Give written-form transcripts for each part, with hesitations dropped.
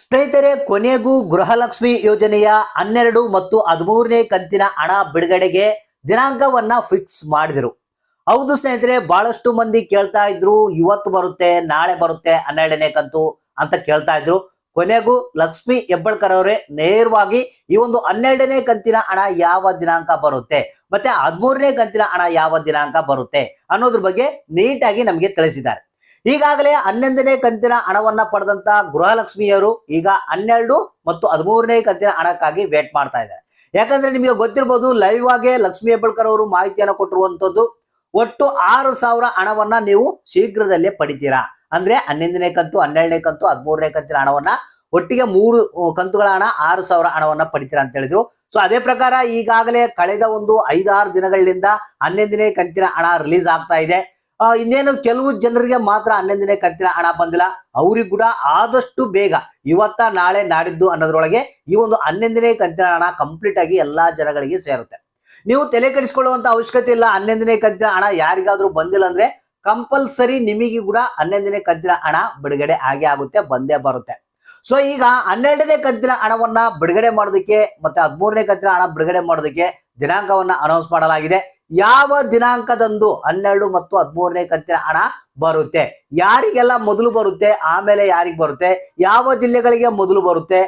ಸ್ನೇಹಿತರೆ, ಕೊನೆಗೂ ಗೃಹಲಕ್ಷ್ಮಿ ಯೋಜನೆಯ 12 ಮತ್ತು 13ನೇ ಕಂತಿನ ಹಣ ಬಿಡುಗಡೆಗೆ ದಿನಾಂಕವನ್ನ ಫಿಕ್ಸ್ ಮಾಡಿದ್ರು. ಹೌದು ಸ್ನೇಹಿತರೆ, ಬಹಳಷ್ಟು ಮಂದಿ ಕೇಳ್ತಾ ಇದ್ರು, ಇವತ್ತು ಬರುತ್ತೆ, ನಾಳೆ ಬರುತ್ತೆ 12ನೇ ಕಂತು ಅಂತ ಕೇಳ್ತಾ ಇದ್ರು. ಕೊನೆಗೂ ಲಕ್ಷ್ಮಿ ಹೆಬ್ಬಾಳ್ಕರ್ ಅವರೇ ನೇರವಾಗಿ ಈ ಒಂದು 12ನೇ ಕಂತಿನ ಹಣ ಯಾವ ದಿನಾಂಕ ಬರುತ್ತೆ ಮತ್ತೆ 13ನೇ ಕಂತಿನ ಹಣ ಯಾವ ದಿನಾಂಕ ಬರುತ್ತೆ ಅನ್ನೋದ್ರ ಬಗ್ಗೆ ನೀಟಾಗಿ ನಮಗೆ ತಿಳಿಸಿದ್ದಾರೆ. ಈಗಾಗಲೇ 11ನೇ ಕಂತಿನ ಹಣವನ್ನ ಪಡೆದಂತ ಗೃಹಲಕ್ಷ್ಮಿಯರು ಈಗ 12 ಮತ್ತು 13ನೇ ಕಂತಿನ ಹಣಕ್ಕಾಗಿ ವೇಟ್ ಮಾಡ್ತಾ ಇದ್ದಾರೆ. ಯಾಕಂದ್ರೆ ನಿಮಗೆ ಗೊತ್ತಿರಬಹುದು, ಲೈವ್ ಆಗಿ ಲಕ್ಷ್ಮಿ ಹೆಬ್ಬಾಳ್ಕರ್ ಅವರು ಮಾಹಿತಿಯನ್ನು ಕೊಟ್ಟಿರುವಂತದ್ದು, ಒಟ್ಟು 6,000 ಹಣವನ್ನ ನೀವು ಶೀಘ್ರದಲ್ಲೇ ಪಡಿತೀರಾ. ಅಂದ್ರೆ 11ನೇ ಕಂತು, 12ನೇ ಕಂತು, 13ನೇ ಕಂತಿನ ಹಣವನ್ನ ಒಟ್ಟಿಗೆ 3 ಕಂತುಗಳ ಹಣ 6,000 ಹಣವನ್ನ ಪಡಿತೀರಾ ಅಂತ ಹೇಳಿದ್ರು. ಸೊ ಅದೇ ಪ್ರಕಾರ ಈಗಾಗಲೇ ಕಳೆದ ಒಂದು 5-6 ದಿನಗಳಿಂದ 11ನೇ ಕಂತಿನ ಹಣ ರಿಲೀಸ್ ಆಗ್ತಾ ಇದೆ. ಇನ್ನೇನು ಕೆಲವು ಜನರಿಗೆ ಮಾತ್ರ 11ನೇ ಕಂತಿನ ಹಣ ಬಂದಿಲ್ಲ, ಅವ್ರಿಗೆ ಕೂಡ ಆದಷ್ಟು ಬೇಗ ಇವತ್ತ ನಾಳೆ ನಾಡಿದ್ದು ಅನ್ನೋದ್ರೊಳಗೆ ಈ ಒಂದು 11ನೇ ಕಂತಿನ ಹಣ ಕಂಪ್ಲೀಟ್ ಆಗಿ ಎಲ್ಲಾ ಜನಗಳಿಗೆ ಸೇರುತ್ತೆ. ನೀವು ತಲೆ ಕೆಡಿಸಿಕೊಳ್ಳುವಂತ ಅವಶ್ಯಕತೆ ಇಲ್ಲ. 11ನೇ ಕಂತಿನ ಹಣ ಯಾರಿಗಾದ್ರೂ ಬಂದಿಲ್ಲ ಅಂದ್ರೆ ಕಂಪಲ್ಸರಿ ನಿಮಗೆ ಕೂಡ 11ನೇ ಕಂತಿನ ಹಣ ಬಿಡುಗಡೆ ಆಗುತ್ತೆ, ಬಂದೇ ಬರುತ್ತೆ. ಸೊ ಈಗ 12ನೇ ಕಂತಿನ ಹಣವನ್ನ ಬಿಡುಗಡೆ ಮಾಡೋದಕ್ಕೆ ಮತ್ತೆ 13ನೇ ಕಂತಿನ ಹಣ ಬಿಡುಗಡೆ ಮಾಡೋದಕ್ಕೆ ದಿನಾಂಕವನ್ನ ಅನೌನ್ಸ್ ಮಾಡಲಾಗಿದೆ. ಯಾವ ದಿನಾಂಕದಂದು 12 ಮತ್ತು 13ನೇ ಕಂತಿನ ಹಣ ಬರುತ್ತೆ, ಯಾರಿಗೆಲ್ಲ ಮೊದಲು ಬರುತ್ತೆ, ಆಮೇಲೆ ಯಾರಿಗೆ ಬರುತ್ತೆ, ಯಾವ ಜಿಲ್ಲೆಗಳಿಗೆ ಮೊದಲು ಬರುತ್ತೆ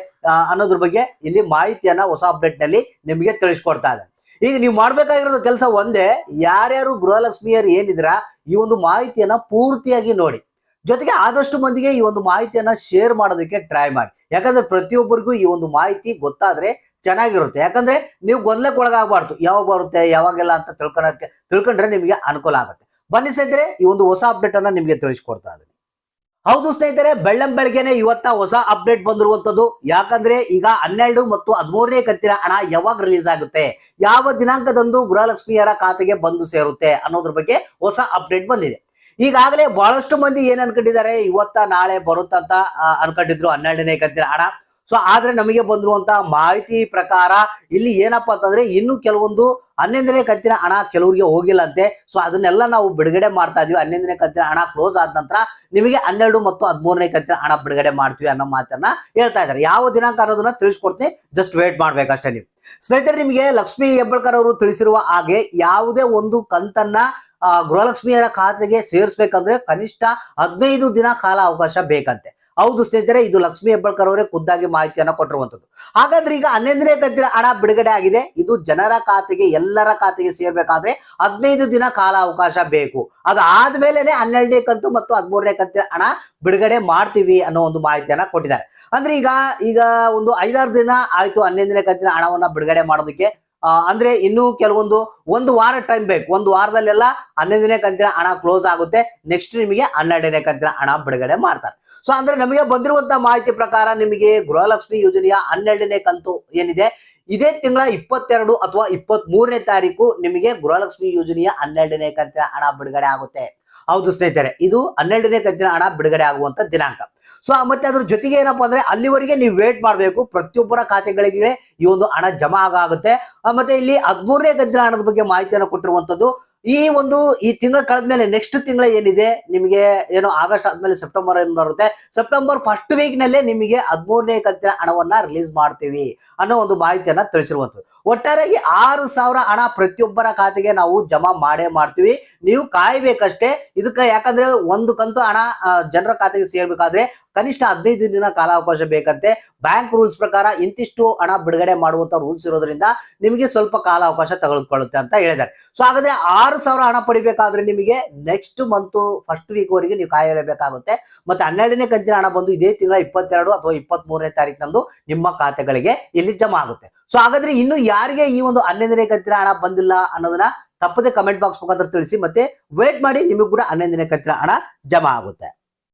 ಅನ್ನೋದ್ರ ಬಗ್ಗೆ ಇಲ್ಲಿ ಮಾಹಿತಿಯನ್ನ ಹೊಸ ಅಪ್ಡೇಟ್ ನಲ್ಲಿ ನಿಮಗೆ ತಿಳಿಸ್ಕೊಡ್ತಾ ಇದೆ. ಈಗ ನೀವು ಮಾಡ್ಬೇಕಾಗಿರೋದು ಕೆಲಸ ಒಂದೇ, ಯಾರ್ಯಾರು ಗೃಹಲಕ್ಷ್ಮಿಯರು ಏನಿದ್ರ ಈ ಒಂದು ಮಾಹಿತಿಯನ್ನ ಪೂರ್ತಿಯಾಗಿ ನೋಡಿ, ಜೊತೆಗೆ ಆದಷ್ಟು ಮಂದಿಗೆ ಈ ಒಂದು ಮಾಹಿತಿಯನ್ನ ಶೇರ್ ಮಾಡೋದಕ್ಕೆ ಟ್ರೈ ಮಾಡಿ. ಯಾಕಂದ್ರೆ ಪ್ರತಿಯೊಬ್ಬರಿಗೂ ಈ ಒಂದು ಮಾಹಿತಿ ಗೊತ್ತಾದ್ರೆ ಚೆನ್ನಾಗಿರುತ್ತೆ. ಯಾಕಂದ್ರೆ ನೀವು ಗೊಂದಲಕ್ಕೆ ಒಳಗಾಗಬಾರ್ದು, ಯಾವಾಗ ಬರುತ್ತೆ ಯಾವಾಗೆಲ್ಲ ಅಂತ ತಿಳ್ಕೊಂಡ್ರೆ ನಿಮಗೆ ಅನುಕೂಲ ಆಗುತ್ತೆ. ಬನ್ನಿ ಸ್ನೇಹಿತರೆ, ಈ ಒಂದು ಹೊಸ ಅಪ್ಡೇಟ್ ಅನ್ನ ನಿಮಗೆ ತಿಳಿಸ್ಕೊಡ್ತಾ ಇದ್ದೀನಿ. ಹೌದು ಸ್ನೇಹಿತರೆ, ಬೆಳ್ಳಂಬೆಳಗ್ಗೆನೆ ಇವತ್ತ ಹೊಸ ಅಪ್ಡೇಟ್ ಬಂದಿರುವಂತದ್ದು. ಯಾಕಂದ್ರೆ ಈಗ 12 ಮತ್ತು 13ನೇ ಕಂತಿನ ಹಣ ಯಾವಾಗ ರಿಲೀಸ್ ಆಗುತ್ತೆ, ಯಾವ ದಿನಾಂಕದಂದು ಗೃಹಲಕ್ಷ್ಮಿಯರ ಖಾತೆಗೆ ಬಂದು ಸೇರುತ್ತೆ ಅನ್ನೋದ್ರ ಬಗ್ಗೆ ಹೊಸ ಅಪ್ಡೇಟ್ ಬಂದಿದೆ. ಈಗಾಗಲೇ ಬಹಳಷ್ಟು ಮಂದಿ ಏನ್ ಅನ್ಕೊಂಡಿದ್ದಾರೆ, ಇವತ್ತ ನಾಳೆ ಬರುತ್ತಂತ ಅನ್ಕೊಂಡಿದ್ರು 12ನೇ ಕಂತಿನ ಹಣ. ಸೊ ಆದ್ರೆ ನಮಗೆ ಬಂದಿರುವಂತ ಮಾಹಿತಿ ಪ್ರಕಾರ ಇಲ್ಲಿ ಏನಪ್ಪಾ ಅಂತಂದ್ರೆ ಇನ್ನು ಕೆಲವೊಂದು 11ನೇ ಕಂತಿನ ಹಣ ಕೆಲವರಿಗೆ ಹೋಗಿಲ್ಲಂತೆ. ಸೊ ಅದನ್ನೆಲ್ಲ ನಾವು ಬಿಡುಗಡೆ ಮಾಡ್ತಾ ಇದೀವಿ. 11ನೇ ಕಂತಿನ ಹಣ ಕ್ಲೋಸ್ ಆದ ನಂತರ ನಿಮಗೆ 12 ಮತ್ತು 13ನೇ ಕಂತಿನ ಹಣ ಬಿಡುಗಡೆ ಮಾಡ್ತೀವಿ ಅನ್ನೋ ಮಾತನ್ನ ಹೇಳ್ತಾ ಇದ್ದಾರೆ. ಯಾವ ದಿನಾಂಕ ಅನ್ನೋದನ್ನ ತಿಳಿಸ್ಕೊಡ್ತೀನಿ, ಜಸ್ಟ್ ವೇಟ್ ಮಾಡ್ಬೇಕಷ್ಟೇ ನೀವು. ಸ್ನೇಹಿತರೆ, ನಿಮಗೆ ಲಕ್ಷ್ಮಿ ಹೆಬ್ಬಾಳ್ಕರ್ ಅವರು ತಿಳಿಸಿರುವ ಹಾಗೆ ಯಾವುದೇ ಒಂದು ಕಂತನ್ನ ಗೃಹಲಕ್ಷ್ಮಿಯರ ಖಾತೆಗೆ ಸೇರಿಸಬೇಕಂದ್ರೆ ಕನಿಷ್ಠ 15 ದಿನ ಕಾಲ ಅವಕಾಶ ಬೇಕಂತೆ. ಹೌದು ಸ್ನೇಹಿತರೆ, ಇದು ಲಕ್ಷ್ಮಿ ಹೆಬ್ಬಾಳ್ಕರ್ ಅವರೇ ಖುದ್ದಾಗಿ ಮಾಹಿತಿಯನ್ನ ಕೊಟ್ಟಿರುವಂತದ್ದು. ಹಾಗಾದ್ರೆ ಈಗ 11ನೇ ಕಂತಿನ ಹಣ ಬಿಡುಗಡೆ ಆಗಿದೆ. ಇದು ಜನರ ಖಾತೆಗೆ, ಎಲ್ಲರ ಖಾತೆಗೆ ಸೇರ್ಬೇಕಾದ್ರೆ 15 ದಿನ ಕಾಲ ಅವಕಾಶ ಬೇಕು. ಅದಾದ್ಮೇಲೆನೆ 12ನೇ ಕಂತು ಮತ್ತು 13ನೇ ಕಂತಿನ ಹಣ ಬಿಡುಗಡೆ ಮಾಡ್ತೀವಿ ಅನ್ನೋ ಒಂದು ಮಾಹಿತಿಯನ್ನ ಕೊಟ್ಟಿದ್ದಾರೆ. ಅಂದ್ರೆ ಈಗ ಒಂದು 5-6 ದಿನ ಆಯ್ತು 11ನೇ ಕಂತಿನ ಹಣವನ್ನ ಬಿಡುಗಡೆ ಮಾಡೋದಕ್ಕೆ. ಅಂದ್ರೆ ಇನ್ನು ಒಂದು ವಾರ ಟೈಮ್ ಬೇಕು. ಒಂದು ವಾರದಲ್ಲೆಲ್ಲ 11ನೇ ಕಂತಿನ ಹಣ ಕ್ಲೋಸ್ ಆಗುತ್ತೆ. ನೆಕ್ಸ್ಟ್ ನಿಮಗೆ 12ನೇ ಕಂತಿನ ಹಣ ಬಿಡುಗಡೆ ಮಾಡ್ತಾರೆ. ಸೊ ಅಂದ್ರೆ ನಮಗೆ ಬಂದಿರುವಂತ ಮಾಹಿತಿ ಪ್ರಕಾರ ನಿಮಗೆ ಗೃಹಲಕ್ಷ್ಮಿ ಯೋಜನೆಯ 12ನೇ ಕಂತು ಏನಿದೆ, ಇದೇ ತಿಂಗಳ 22 ಅಥವಾ 23ನೇ ತಾರೀಕು ನಿಮಗೆ ಗೃಹಲಕ್ಷ್ಮಿ ಯೋಜನೆಯ 12ನೇ ಕಂತಿನ ಹಣ ಬಿಡುಗಡೆ ಆಗುತ್ತೆ. ಹೌದು ಸ್ನೇಹಿತರೆ, ಇದು 12ನೇ ಕಂತಿನ ಹಣ ಬಿಡುಗಡೆ ಆಗುವಂತ ದಿನಾಂಕ. ಸೊ ಮತ್ತೆ ಅದ್ರ ಜೊತೆಗೆ ಏನಪ್ಪಾ ಅಂದ್ರೆ ಅಲ್ಲಿವರೆಗೆ ನೀವು ವೇಟ್ ಮಾಡಬೇಕು. ಪ್ರತಿಯೊಬ್ಬರ ಖಾತೆಗಳಿಗೆ ಈ ಒಂದು ಹಣ ಜಮಾ ಆಗುತ್ತೆ. ಮತ್ತೆ ಇಲ್ಲಿ 13ನೇ ಕಂತಿನ ಹಣದ ಬಗ್ಗೆ ಮಾಹಿತಿಯನ್ನು ಕೊಟ್ಟಿರುವಂತದ್ದು. ಈ ತಿಂಗಳ ಕಳೆದ್ಮೇಲೆ ನೆಕ್ಸ್ಟ್ ತಿಂಗಳ ಏನಿದೆ ನಿಮಗೆ ಏನು ಆಗಸ್ಟ್ ಆದ್ಮೇಲೆ ಸೆಪ್ಟೆಂಬರ್ ಏನ್ ಬರುತ್ತೆ, ಸೆಪ್ಟೆಂಬರ್ ಫಸ್ಟ್ ವೀಕ್ ನಲ್ಲೇ ನಿಮಗೆ 13ನೇ ಕಂತಿನ ಹಣವನ್ನ ರಿಲೀಸ್ ಮಾಡ್ತೀವಿ ಅನ್ನೋ ಒಂದು ಮಾಹಿತಿಯನ್ನ ತಿಳಿಸಿರುವಂತದ್ದು. ಒಟ್ಟಾರೆಯಾಗಿ 6,000 ಹಣ ಪ್ರತಿಯೊಬ್ಬರ ಖಾತೆಗೆ ನಾವು ಜಮಾ ಮಾಡೇ ಮಾಡ್ತೀವಿ. ನೀವು ಕಾಯ್ಬೇಕಷ್ಟೇ ಇದಕ್ಕೆ. ಯಾಕಂದ್ರೆ ಒಂದು ಕಂತು ಹಣ ಜನರ ಖಾತೆಗೆ ಸೇರ್ಬೇಕಾದ್ರೆ ಕನಿಷ್ಠ 15 ದಿನ ಕಾಲಾವಕಾಶ ಬೇಕಂತೆ. ಬ್ಯಾಂಕ್ ರೂಲ್ಸ್ ಪ್ರಕಾರ ಇಂತಿಷ್ಟು ಹಣ ಬಿಡುಗಡೆ ಮಾಡುವಂತ ರೂಲ್ಸ್ ಇರೋದ್ರಿಂದ ನಿಮಗೆ ಸ್ವಲ್ಪ ಕಾಲಾವಕಾಶ ತೆಗೆದುಕೊಳ್ಳುತ್ತೆ ಅಂತ ಹೇಳಿದ್ದಾರೆ. ಸೊ ಹಾಗಾದ್ರೆ 6,000 ಹಣ ಪಡಿಬೇಕಾದ್ರೆ ನಿಮಗೆ ನೆಕ್ಸ್ಟ್ ಮಂತ್ ಫಸ್ಟ್ ವೀಕ್ ವರೆಗೆ ನೀವು ಕಾಯಲೇಬೇಕಾಗುತ್ತೆ. ಮತ್ತೆ 12ನೇ ಕಂತಿನ ಹಣ ಬಂದು ಇದೇ ತಿಂಗಳ 22 ಅಥವಾ 23ನೇ ತಾರೀಕಿನಂದು ನಿಮ್ಮ ಖಾತೆಗಳಿಗೆ ಇಲ್ಲಿ ಜಮಾ ಆಗುತ್ತೆ. ಸೊ ಹಾಗಾದ್ರೆ ಇನ್ನು ಯಾರಿಗೆ ಈ ಒಂದು 11ನೇ ಕಂತಿನ ಹಣ ಬಂದಿಲ್ಲ ಅನ್ನೋದನ್ನ ತಪ್ಪದೆ ಕಮೆಂಟ್ ಬಾಕ್ಸ್ ಮುಖಾಂತರ ತಿಳಿಸಿ. ಮತ್ತೆ ವೇಟ್ ಮಾಡಿ, ನಿಮಗೂ ಕೂಡ 11ನೇ ಕಂತಿನ ಹಣ ಜಮಾ ಆಗುತ್ತೆ.